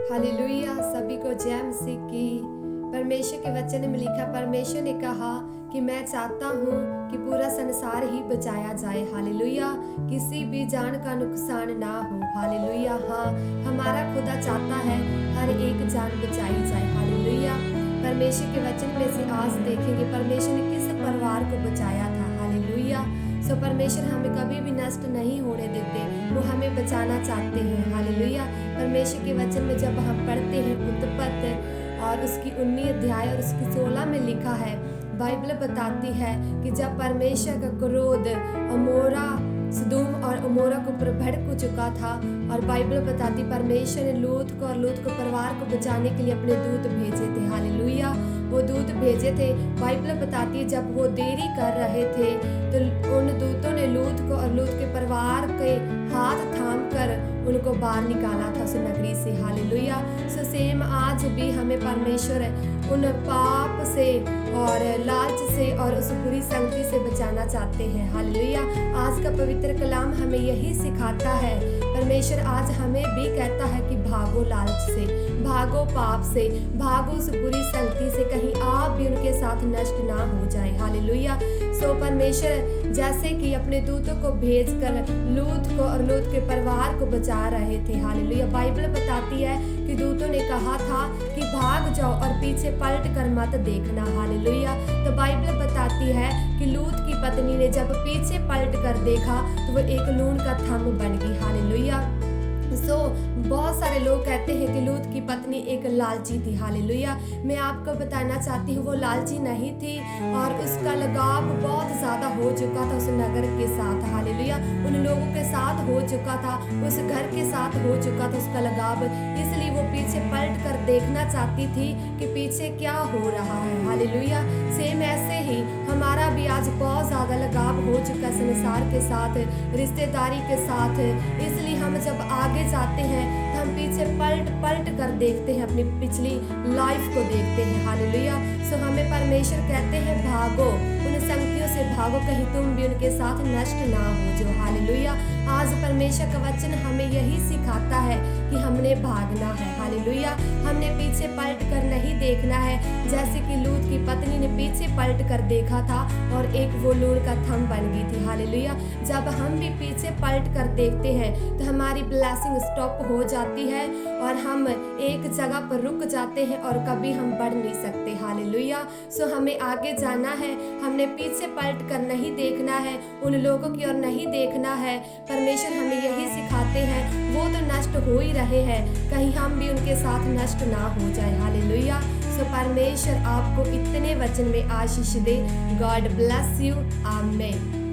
Hallelujah. सभी को जय मसीह की। परमेश्वर के वचन में लिखा, परमेश्वर ने कहा कि मैं चाहता हूँ कि पूरा संसार ही बचाया जाए। हालेलुया। किसी भी जान का नुकसान ना हो। हालेलुया। हाँ, हमारा खुदा चाहता है हर एक जान बचाई जाए। हालेलुया। परमेश्वर के वचन में से आज देखेंगे परमेश्वर ने किस परिवार को बचाया था। हालेलुया। सो परमेश्वर हमें कभी भी नष्ट नहीं होने देते, वो हमें बचाना चाहते हैं। हालेलुया। परमेश्वर के वचन में जब हम पढ़ते हैं उत्पत्ति और उसकी 19 अध्याय और उसकी 16 में लिखा है, बाइबल बताती है कि जब परमेश्वर का क्रोध अमोरा सदोम और अमोरा को ऊपर भड़क चुका था, और बाइबल बताती परमेश्वर ने लूत को और लूत को परिवार को बचाने के लिए अपने दूत भेजे थे। हालेलुया। वो दूत भेजे थे। बाइबल बताती है जब वो देरी कर रहे थे तो उन दूतों ने लूत को और लूत के परिवार के हाथ थाम कर उनको बाहर निकाला था उस नगरी से। हालेलुया। सो सेम आज भी हमें परमेश्वर उन पाप से और लालच से और उस बुरी संगति से बचाना चाहते हैं। हालेलुया। आज का पवित्र कलाम हमें यही सिखाता है। परमेश्वर आज हमें भी कहता है कि भागो लालच से, भागो पाप से, भागो उस बुरी संगति से, कहीं आप भी उनके साथ नष्ट ना हो जाए। हालेलुया। सो परमेश्वर जैसे कि अपने दूतों को भेजकर लूत को और लूत के परिवार को बचा रहे थे। हालेलुया। बाइबल बताती है कि दूतों ने कहा था कि भाग जाओ और पीछे पलट कर मत देखना। हालेलुया। तो बाइबल बताती है कि लूत की पत्नी ने जब पीछे पलट कर देखा तो वो एक लून का थंब बन गई। हालेलुया। सो बहुत सारे लोग कहते हैं कि लूत की पत्नी एक लालची थी। हालेलुया। मैं आपको बताना चाहती हूँ वो लालची नहीं थी, और उसका लगाव बहुत ज़्यादा हो चुका था उस नगर के साथ। हालेलुया। उन लोगों के साथ हो चुका था, उस घर के साथ हो चुका था उसका लगाव, इसलिए वो पीछे पलट कर देखना चाहती थी कि पीछे क्या हो रहा है। हालेलुया। सेम ऐसे ही हमारा भी आज बहुत ज़्यादा लगाव हो चुका संसार के साथ, रिश्तेदारी के साथ, इसलिए हम जब आगे जाते हैं तो हम पीछे पलट कर देखते हैं, अपनी पिछली लाइफ को देखते हैं। हालेलुया। सो हमें परमेश्वर कहते हैं भागो, उन संगतियों से भागो, कहीं तुम भी उनके साथ नष्ट ना हो जो। हालेलुया। आज परमेश्वर का वचन हमें यही सिखाता है कि हमने भागना है। हालेलुया। हमने पीछे पलट कर नहीं देखना है, जैसे कि लूत की पत्नी ने पीछे पलट कर देखा था और एक वो लून का थंब बन गई थी। हालेलुया। जब हम भी पीछे पलट कर देखते हैं तो हमारी ब्लेसिंग स्टॉप हो जाती है और हम एक जगह पर रुक जाते हैं और कभी हम बढ़ नहीं सकते। हालेलुया। सो हमें आगे जाना है, हमने पीछे पलट कर नहीं देखना है, उन लोगों की ओर नहीं देखना है। परमेश्वर हमें यही सिखाते हैं, वो तो नष्ट हो ही रहे हैं, कहीं हम भी उनके साथ नष्ट ना हो जाए। हालेलुया। सो परमेश्वर आपको इतने वचन में आशीष दे। God bless you. आमीन।